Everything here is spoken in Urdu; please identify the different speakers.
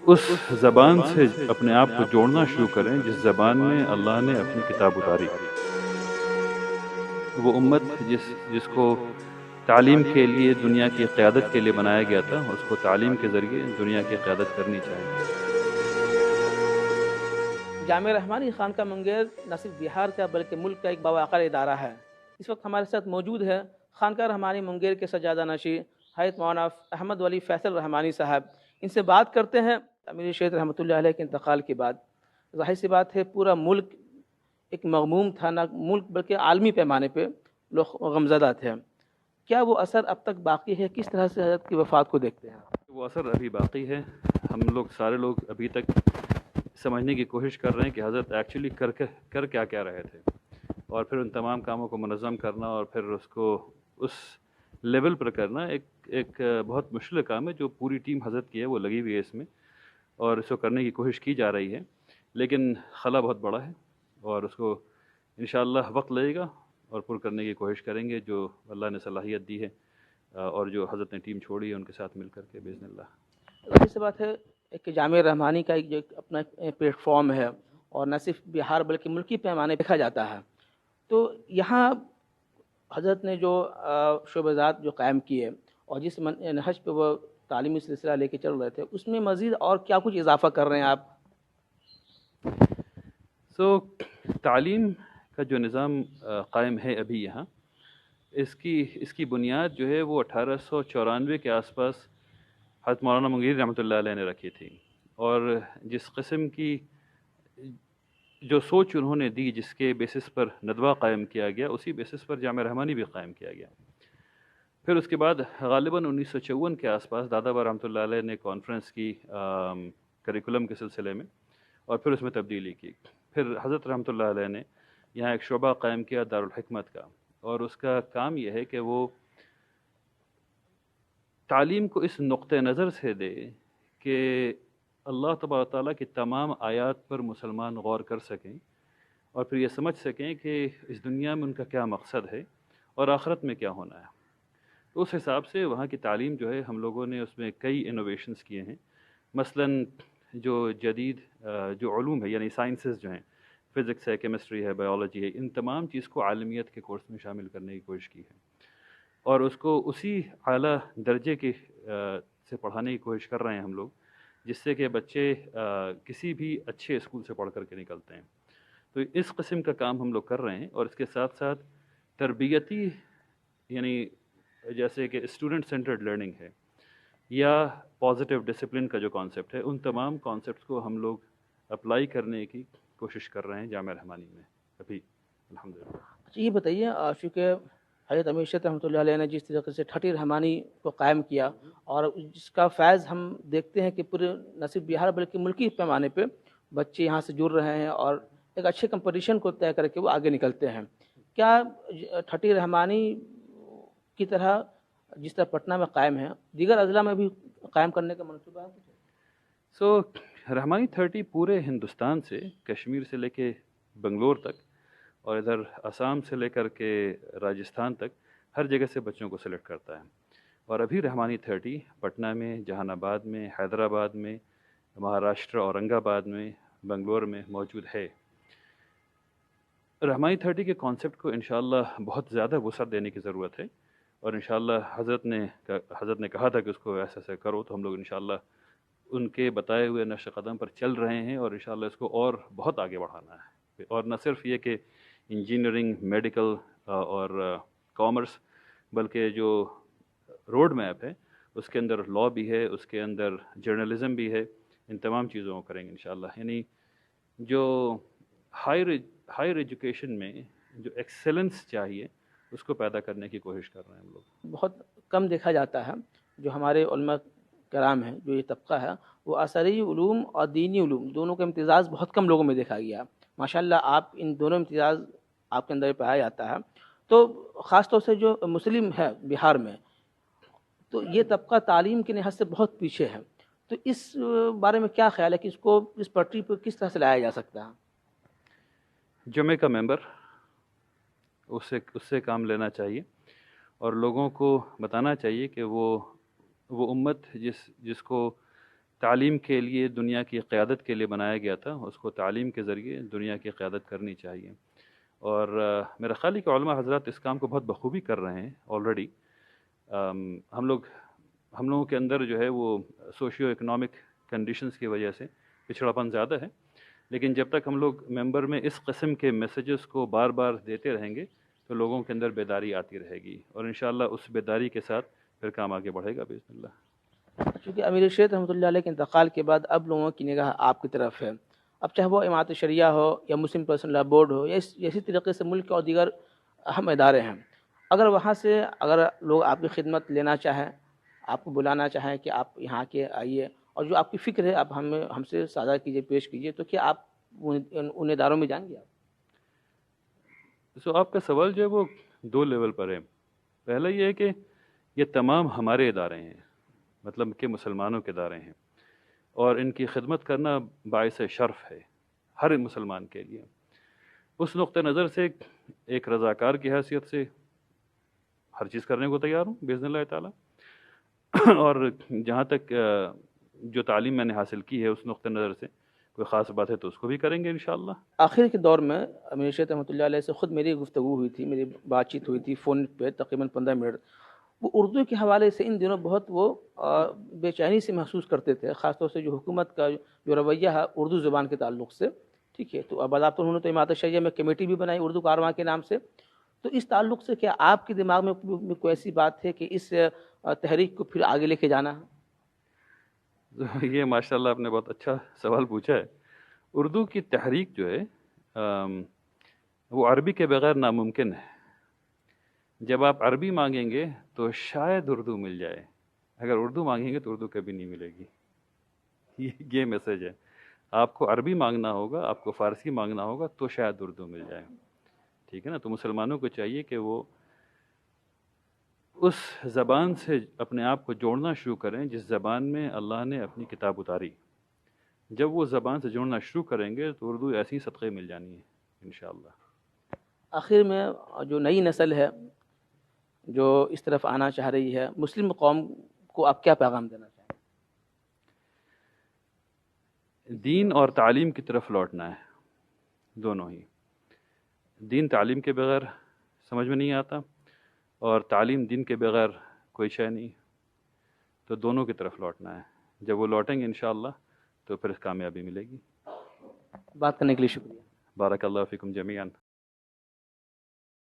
Speaker 1: اس زبان سے اپنے آپ کو جوڑنا شروع کریں جس زبان میں اللہ نے اپنی کتاب اتاری. وہ امت جس کو تعلیم کے لیے دنیا کی قیادت کے لیے بنایا گیا تھا، اس کو تعلیم کے ذریعے دنیا کی قیادت کرنی چاہیے.
Speaker 2: جامعہ رحمانی خانقاہ منگیر نہ صرف بہار کا بلکہ ملک کا ایک باوقار ادارہ ہے. اس وقت ہمارے ساتھ موجود ہے خانقاہ رحمانی منگیر کے سجادہ نشین حضرت مولانا احمد ولی فیصل رحمانی صاحب. ان سے بات کرتے ہیں امیر شیخ رحمۃ اللہ علیہ کے انتقال کے بعد. ظاہر سی بات ہے پورا ملک ایک مغموم تھا، نہ ملک بلکہ عالمی پیمانے پہ لوگ غمزدہ تھے. کیا وہ اثر اب تک باقی ہے؟ کس طرح سے حضرت کی وفات کو دیکھتے ہیں؟
Speaker 1: وہ اثر ابھی باقی ہے. ہم لوگ سارے لوگ ابھی تک سمجھنے کی کوشش کر رہے ہیں کہ حضرت ایکچولی کر کیا رہے تھے، اور پھر ان تمام کاموں کو منظم کرنا اور پھر اس کو اس لیول پر کرنا ایک بہت مشکل کام ہے. جو پوری ٹیم حضرت کی ہے وہ لگی ہوئی ہے اس میں، اور اس کو کرنے کی کوشش کی جا رہی ہے. لیکن خلا بہت بڑا ہے اور اس کو انشاءاللہ وقت لگے گا اور پر کرنے کی کوشش کریں گے جو اللہ نے صلاحیت دی ہے اور جو حضرت نے ٹیم چھوڑی ہے ان کے ساتھ مل کر کے باذن اللہ.
Speaker 2: ظاہر سی بات ہے کہ جامعہ رحمانی کا ایک جو اپنا پلیٹ فارم ہے اور نہ صرف بہار بلکہ ملکی پیمانے دیکھا جاتا ہے. تو یہاں حضرت نے جو شعبہ جو قائم کیے اور جس نہج پہ وہ تعلیمی سلسلہ لے کے چل رہے تھے، اس میں مزید اور کیا کچھ اضافہ کر رہے ہیں آپ؟
Speaker 1: تعلیم کا جو نظام قائم ہے ابھی یہاں، اس کی بنیاد جو ہے وہ 1894 کے آس پاس حضرت مولانا منگیر رحمۃ اللہ علیہ نے رکھی تھی. اور جس قسم کی جو سوچ انہوں نے دی، جس کے بیسس پر ندوہ قائم کیا گیا، اسی بیسس پر جامعہ رحمانی بھی قائم کیا گیا. پھر اس کے بعد غالباً 1954 کے آس پاس دادا با رحمۃ اللہ علیہ نے کانفرنس کی کریکولم کے سلسلے میں، اور پھر اس میں تبدیلی کی. پھر حضرت رحمۃ اللہ علیہ نے یہاں ایک شعبہ قائم کیا دارالحکمت کا، اور اس کا کام یہ ہے کہ وہ تعلیم کو اس نقطہ نظر سے دے کہ اللہ تبارک تعالیٰ کی تمام آیات پر مسلمان غور کر سکیں اور پھر یہ سمجھ سکیں کہ اس دنیا میں ان کا کیا مقصد ہے اور آخرت میں کیا ہونا ہے. تو اس حساب سے وہاں کی تعلیم جو ہے ہم لوگوں نے اس میں کئی انوویشنز کیے ہیں. مثلاً جو جدید جو علوم ہے، یعنی سائنسز جو ہیں، فزکس ہے، کیمسٹری ہے، بایولوجی ہے، ان تمام چیز کو عالمیت کے کورس میں شامل کرنے کی کوشش کی ہے اور اس کو اسی اعلیٰ درجے کے سے پڑھانے کی کوشش کر رہے ہیں ہم لوگ، جس سے کہ بچے کسی بھی اچھے اسکول سے پڑھ کر کے نکلتے ہیں. تو اس قسم کا کام ہم لوگ کر رہے ہیں، اور اس کے ساتھ ساتھ تربیتی، یعنی جیسے کہ اسٹوڈنٹ سینٹرڈ لرننگ ہے یا پازیٹیو ڈسپلن کا جو کانسیپٹ ہے، ان تمام کانسیپٹس کو ہم لوگ اپلائی کرنے کی کوشش کر رہے ہیں جامعہ رحمانی میں ابھی الحمدللہ.
Speaker 2: اچھا یہ بتائیے، چونکہ حضرت امیر شیخ رحمۃ اللہ علیہ نے جس طریقے سے ٹھٹی رحمانی کو قائم کیا اور جس کا فیض ہم دیکھتے ہیں کہ پورے نہ صرف بہار بلکہ ملکی پیمانے پہ بچے یہاں سے جڑ رہے ہیں اور ایک اچھے کمپٹیشن کو طے کر کے وہ آگے نکلتے ہیں. کیا ٹھٹی رحمانی کی طرح جس طرح پٹنہ میں قائم ہے دیگر اضلاع میں بھی قائم کرنے کا منصوبہ ہے؟
Speaker 1: رحمانی 30 پورے ہندوستان سے، کشمیر سے لے کے بنگلور تک اور ادھر آسام سے لے کر کے راجستھان تک ہر جگہ سے بچوں کو سلیکٹ کرتا ہے. اور ابھی رحمانی 30 پٹنہ میں، جہان آباد میں، حیدرآباد میں، مہاراشٹر اورنگ آباد میں، بنگلور میں موجود ہے. رحمانی 30 کے کانسیپٹ کو انشاءاللہ بہت زیادہ وسعت دینے کی ضرورت ہے، اور انشاءاللہ حضرت نے کہا تھا کہ اس کو ایسا کرو، تو ہم لوگ انشاءاللہ ان کے بتائے ہوئے نقش قدم پر چل رہے ہیں اور انشاءاللہ اس کو اور بہت آگے بڑھانا ہے. اور نہ صرف یہ کہ انجینئرنگ، میڈیکل اور کامرس، بلکہ جو روڈ میپ ہے اس کے اندر لاء بھی ہے، اس کے اندر جرنلزم بھی ہے. ان تمام چیزوں کو کریں گے انشاءاللہ. یعنی جو ہائر ایجوکیشن میں جو ایکسلنس چاہیے اس کو پیدا کرنے کی کوشش کر رہے ہیں ہم لوگ.
Speaker 2: بہت کم دیکھا جاتا ہے جو ہمارے علماء کرام ہیں، جو یہ طبقہ ہے، وہ اثری علوم اور دینی علوم دونوں کا امتزاج بہت کم لوگوں میں دیکھا گیا. ماشاءاللہ آپ ان دونوں امتزاج آپ کے اندر پایا جاتا ہے. تو خاص طور سے جو مسلم ہے بہار میں، تو یہ طبقہ تعلیم کے لحاظ سے بہت پیچھے ہے. تو اس بارے میں کیا خیال ہے کہ اس کو اس پٹری پہ کس طرح سے لایا جا سکتا ہے؟
Speaker 1: جمعہ کا ممبر اس سے کام لینا چاہیے اور لوگوں کو بتانا چاہیے کہ وہ امت جس کو تعلیم کے لیے دنیا کی قیادت کے لیے بنایا گیا تھا، اس کو تعلیم کے ذریعے دنیا کی قیادت کرنی چاہیے۔ اور میرا خیال ہے کہ علماء حضرات اس کام کو بہت بخوبی کر رہے ہیں آلریڈی۔ ہم لوگوں کے اندر جو ہے وہ سوشیو اکنامک کنڈیشنز کی وجہ سے پچھڑاپن زیادہ ہے، لیکن جب تک ہم لوگ ممبر میں اس قسم کے میسیجز کو بار بار دیتے رہیں گے تو لوگوں کے اندر بیداری آتی رہے گی، اور انشاءاللہ اس بیداری کے ساتھ پھر کام آگے بڑھے گا باذن اللہ۔
Speaker 2: چونکہ امیر ارشاد رحمۃ اللہ علیہ کے انتقال کے بعد اب لوگوں کی نگاہ آپ کی طرف ہے، اب چاہے وہ امارت شریعہ ہو یا مسلم پرسنل لا بورڈ ہو یا اسی طریقے سے ملک اور دیگر اہم ادارے ہیں، اگر وہاں سے اگر لوگ آپ کی خدمت لینا چاہیں، آپ کو بلانا چاہیں کہ آپ یہاں کے آئیے اور جو آپ کی فکر ہے آپ ہم سے سادہ کیجیے، پیش کیجیے، تو کیا آپ ان اداروں میں جائیں گے؟ آپ
Speaker 1: آپ کا سوال جو ہے وہ دو لیول پر ہے۔ پہلا یہ ہے کہ یہ تمام ہمارے ادارے ہیں، مطلب کہ مسلمانوں کے ادارے ہیں، اور ان کی خدمت کرنا باعث شرف ہے ہر مسلمان کے لیے۔ اس نقطہ نظر سے ایک رضاکار کی حیثیت سے ہر چیز کرنے کو تیار ہوں باذن اللہ تعالیٰ۔ اور جہاں تک جو تعلیم میں نے حاصل کی ہے اس نقطہ نظر سے کوئی خاص بات ہے تو اس کو بھی کریں گے انشاءاللہ۔
Speaker 2: آخر کے دور میں امیر ارشاد رحمۃ اللہ علیہ سے خود میری گفتگو ہوئی تھی، میری بات چیت ہوئی تھی فون پہ تقریباً 15 منٹ۔ وہ اردو کے حوالے سے ان دنوں بہت وہ بے چینی سے محسوس کرتے تھے، خاص طور سے جو حکومت کا جو رویہ ہے اردو زبان کے تعلق سے، ٹھیک ہے۔ تو باضابطہ انہوں نے تو امارت شریعہ میں کمیٹی بھی بنائی اردو کارواں کے نام سے۔ تو اس تعلق سے کیا آپ کے دماغ میں کوئی ایسی بات ہے کہ اس تحریک کو پھر آگے لے کے جانا ہے؟
Speaker 1: یہ ماشاءاللہ آپ نے بہت اچھا سوال پوچھا ہے۔ اردو کی تحریک جو ہے وہ عربی کے بغیر ناممکن ہے۔ جب آپ عربی مانگیں گے تو شاید اردو مل جائے، اگر اردو مانگیں گے تو اردو کبھی نہیں ملے گی۔ یہ میسج ہے، آپ کو عربی مانگنا ہوگا، آپ کو فارسی مانگنا ہوگا تو شاید اردو مل جائے، ٹھیک ہے نا۔ تو مسلمانوں کو چاہیے کہ وہ اس زبان سے اپنے آپ کو جوڑنا شروع کریں جس زبان میں اللہ نے اپنی کتاب اتاری۔ جب وہ زبان سے جوڑنا شروع کریں گے تو اردو ایسی صدقے مل جانی ہے انشاءاللہ۔
Speaker 2: آخر میں جو نئی نسل ہے جو اس طرف آنا چاہ رہی ہے، مسلم قوم کو آپ کیا پیغام دینا چاہیں؟
Speaker 1: دین اور تعلیم کی طرف لوٹنا ہے، دونوں ہی۔ دین تعلیم کے بغیر سمجھ میں نہیں آتا، اور تعلیم دین کے بغیر کوئی شے نہیں، تو دونوں کی طرف لوٹنا ہے۔ جب وہ لوٹیں گے انشاءاللہ تو پھر کامیابی ملے گی۔
Speaker 2: بات کرنے کے لیے شکریہ۔
Speaker 1: بارک اللہ فیکم جمیعاً۔